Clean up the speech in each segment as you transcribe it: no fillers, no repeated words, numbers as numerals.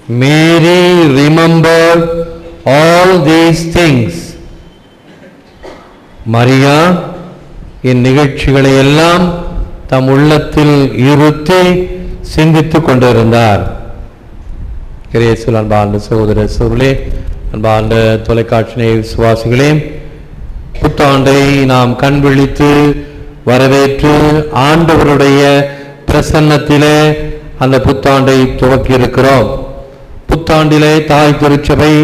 Mary remembered all these things. Maria இந்நிகழ்ச்சிகளை எல்லாம் தம் உள்ளத்தில் இருத்தி சிந்தித்துக் கொண்டிருந்தார். கிறிஸ்துவில் அன்பார்ந்த சகோதர சகோதரிகளே, அன்பார்ந்த தொலைக்காட்சி விசுவாசிகளே, புத்தாண்டை நாம் கண் விழித்து வரவேற்று ஆண்டவருடைய பிரசன்னத்திலே அந்த புத்தாண்டை துவக்கி இருக்கிறோம். புத்தாண்டிலே தாய் திருச்சபை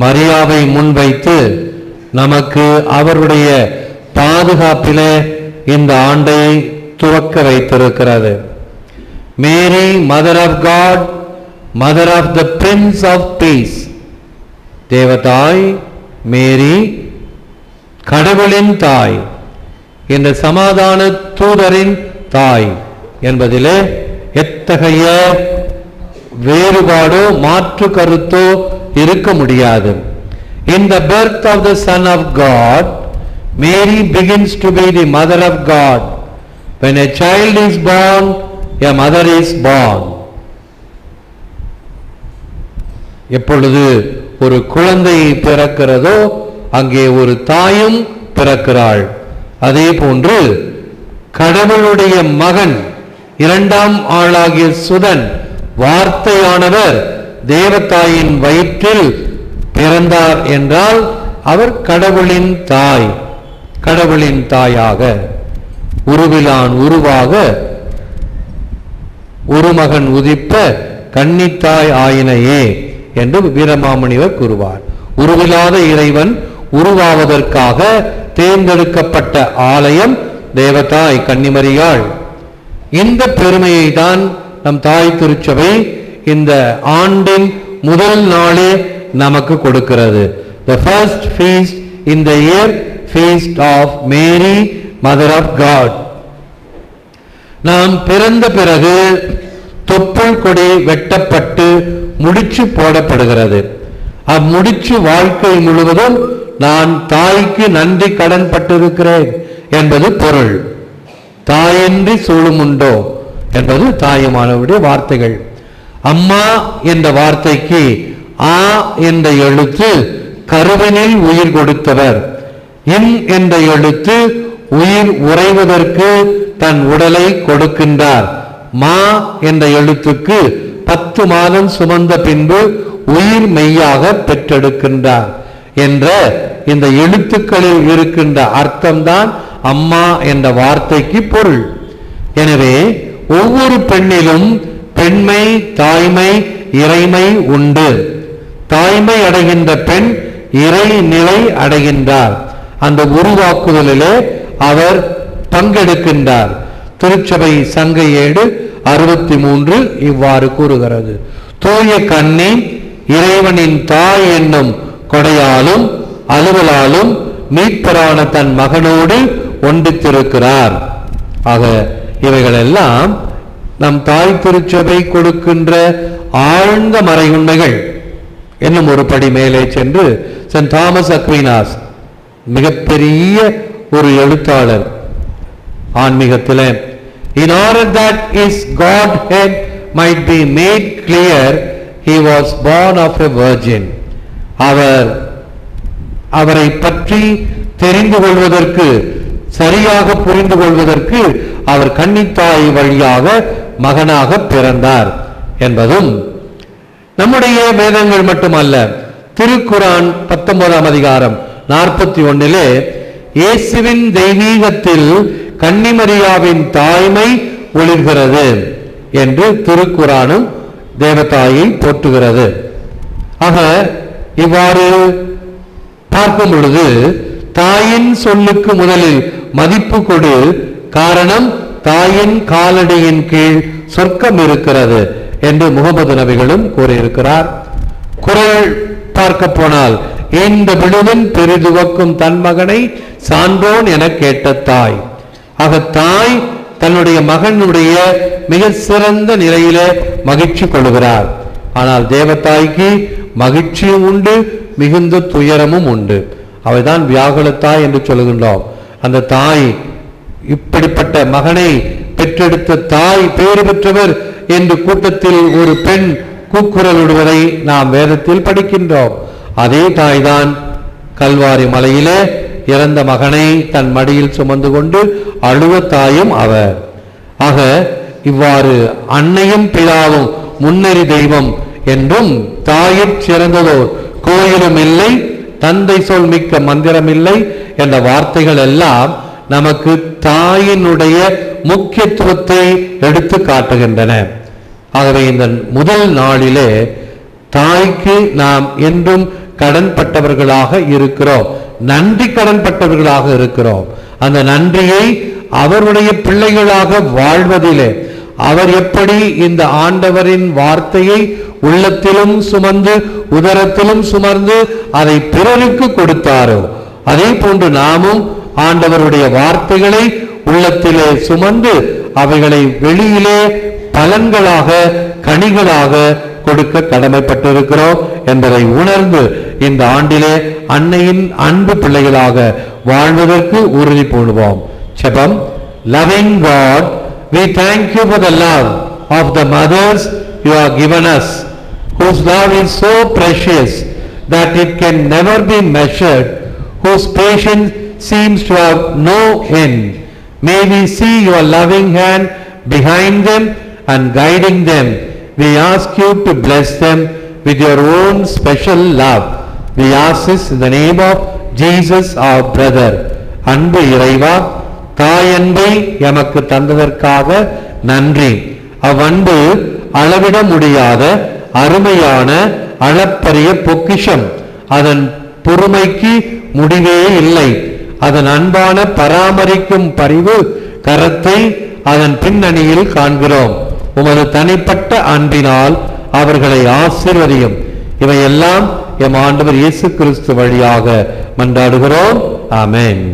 மரியாவை முன்வைத்து நமக்கு அவருடைய பாதுகாப்பிலே இந்த ஆண்டை துவக்க வைத்திருக்கிறது. Mary, mother of God, mother of the prince of peace. தேவதாய் மேரி கடவுளின் தாய், இந்த சமாதான தூதரின் தாய் என்பதிலே எத்தகைய வேறுபாடோ மாற்று கருத்தோ இருக்க முடியாது. In the birth of the Son of God, Mary begins to be the mother of God. When a child is born, a mother is born. எப்பொழுது ஒரு குழந்தை பிறக்கிறதோ அங்கே ஒரு தாயும் பிறக்கிறாள். அதே போன்று கடவுளுடைய மகன், இரண்டாம் ஆளாகிய சுதன், வார்த்தையானவர் தேவதாயின் வயிற்றில் பிறந்தார் என்றால் அவர் கடவுளின் தாய். கடவுளின் தாயாக உருவிலான் உருவாக ஒரு மகன் உதிப்ப கன்னித்தாய் ஆயினையே என்று வீரமாமுனிவர் கூறுவார். உருவிலாத இறைவன் உருவாவதற்காக தேர்ந்தெடுக்கப்பட்ட ஆலயம் தேவதாய் கன்னிமரியாள். இந்த பெருமையை தான் நம் தாய் திருச்சபை இந்த ஆண்டின் முதல் நாளே நமக்கு கொடுக்கிறது. The first feast in the year, feast of Mary, Mother of God. நாம் பிறந்த பிறகு தொப்புள் கொடி வெட்டப்பட்டு முடிச்சு போடப்படுகிறது. அம்முடிச்சு வாழ்க்கை முழுவதும் நான் தாய்க்கு நன்றி கடன் பட்டிருக்கிறேன் என்பது பொருள். தாயின்றி சூழுமுண்டோ என்பது தாயுமானவருடைய வார்த்தைகள். அம்மா என்ற வார்த்தைக்கு ஆ என்ற எழுத்து கருவினில் உயிர் கொடுத்தவர். இன் என்ற எழுத்து உயிர் உறைவதற்கு தன் உடலை கொடுக்கின்றார். மா என்ற எழுத்துக்கு 10 மாதம் சுமந்த பின்பு உயிர் மெய்யாக பெற்றெடுக்கின்றார் என்ற இந்த எழுத்துக்களில் இருக்கின்ற அர்த்தம்தான் அம்மா என்ற வார்த்தைக்கு பொருள். எனவே ஒவ்வொரு பெண்ணிலும் பெண்மை, தாய்மை, இறைமை உண்டு. தாய்மை அடைகின்ற பெண் இறை நிலை அடைகின்றார். அந்த உருவாக்குதலிலே அவர் பங்கெடுக்கின்றார். திருச்சபை சங்க ஏடு 63 இவ்வாறு கூறுகிறது. தூய கன்னி இறைவனின் தாய் என்னும் கொடையாலும் அலுவலாலும் மீட்பரான தன் மகனோடு ஒன்றித்திருக்கிறார். ஆக இவைகளெல்லாம் நம் தாய் திருச்சபை கொடுக்கின்ற ஆழ்ந்த மறையுண்மைகள். இன்னும் ஒரு படி மேலே சென்று சென்ட் தாமஸ் அக்வீனாஸ், மிகப்பெரிய ஒரு எழுத்தாளர் ஆன்மீகத்திலே, in order that his Godhead might be made clear, he was born of a virgin. அவரை பற்றி தெரிந்து கொள்வதற்கு, சரியாக புரிந்து கொள்வதற்கு அவர் கன்னித்தாய் வழியாக மகனாக பிறந்தார் என்பதும், நம்முடைய வேதங்கள் மட்டுமல்ல, திருக்குரான் 19ஆம் அதிகாரம் 41 இயேசுவின் தெய்வீகத்தில் கன்னிமரியாவின் தாய்மை ஒளிர்கிறது என்று திருக்குரானும் தேவதாயை போற்றுகிறது. ஆக இவ்வாறு பார்க்கும் பொழுது தாயின் சொல்லுக்கு முதலில் மதிப்பு கொடு. காரணம், தாயின் காலடியின் கீழ் சொர்க்கம் இருக்கிறது என்று முகமது நபிகளும் கூறியிருக்கிறார். குறள் பார்க்க போனால், இந்த விழுவின் பெரிதுவக்கும் தன் மகனை சான்றோன் என கேட்ட தாய். ஆக தாய் தன்னுடைய மகனுடைய மிக சிறந்த நிலையிலே மகிழ்ச்சி கொள்கிறார். ஆனால் தேவதாய்க்கு மகிழ்ச்சியும் உண்டு, மிகுந்த துயரமும் உண்டு. அவைதான் வியாகுலத்தாய் என்று சொல்லுகின்றோம். அந்த தாய், இப்படிப்பட்ட மகனை பெற்றெடுத்த தாய் பேறு பெற்றவர் என்று கூட்டத்தில் ஒரு பெண் கூக்குரலிடுவதை நாம் வேதத்தில் படிக்கின்றோம். அதே தாய்தான் கல்வாரி மலையிலே இறந்த மகனை தன் மடியில் சுமந்து கொண்டு அழுவ தாயும் அவர். ஆக இவ்வாறு அன்னையும் பிதாவும் முன்னறி தெய்வம் என்றும் தாயிற் சிறந்ததோர் கோயிலும் இல்லை, தந்தை சொல் மிக்க மந்திரம் இல்லை என்ற வார்த்தைகள் எல்லாம் நமக்கு தாயினுடைய முக்கியத்துவத்தை எடுத்து காட்டுகின்றன. ஆகவே இந்த முதல் நாளிலே தாய்க்கு நாம் என்றும் கடன்பட்டவர்களாக இருக்கிறோம், நன்றி கடன்பட்டவர்களாக இருக்கிறோம். அந்த நன்றியை அவருடைய பிள்ளைகளாக வாழ்வதிலே அவர் எப்படி இந்த ஆண்டவரின் வார்த்தையை உள்ளத்திலும் சுமந்து உதரத்திலும் சுமந்து அதை பிறருக்கு கொடுத்தாரோ, அதே போன்று நாமும் ஆண்டவருடைய வார்த்தைகளை உள்ளத்திலே சுமந்து அவைகளை வெளியிலே பலன்களாக கனிகளாக கொடுக்க கடமைப்பட்டிருக்கிறோம் என்பதை உணர்ந்து இந்த ஆண்டிலே அன்னையின் அன்பு பிள்ளைகளாக வாழ்வதற்கு உறுதி பூணுவோம். ஜெபம். Loving God, we thank you for the love of the mothers you have given us, whose love is so precious that it can never be measured, whose patience seems to have no end. May we see your loving hand behind them and guiding them. We ask you to bless them with your own special love. We ask this in the name of Jesus our brother. அன்பு இறைவா, தாயன்பை எமக்கு தந்ததற்காக நன்றி. அவ்வன்பு அளவிட முடியாத அருமையான அளப்பரிய பொக்கிஷம். அதன் பொறுமைக்கு முடிவே இல்லை. அதன் அன்பான பராமரிக்கும் பரிவு கரத்தை அதன் பின்னணியில் காண்கிறோம். உமது தனிப்பட்ட அன்பினால் அவர்களை ஆசீர்வதியும். இவையெல்லாம் எம் ஆண்டவர் இயேசு கிறிஸ்து வழியாக மன்றாடுகிறோம். ஆமென்.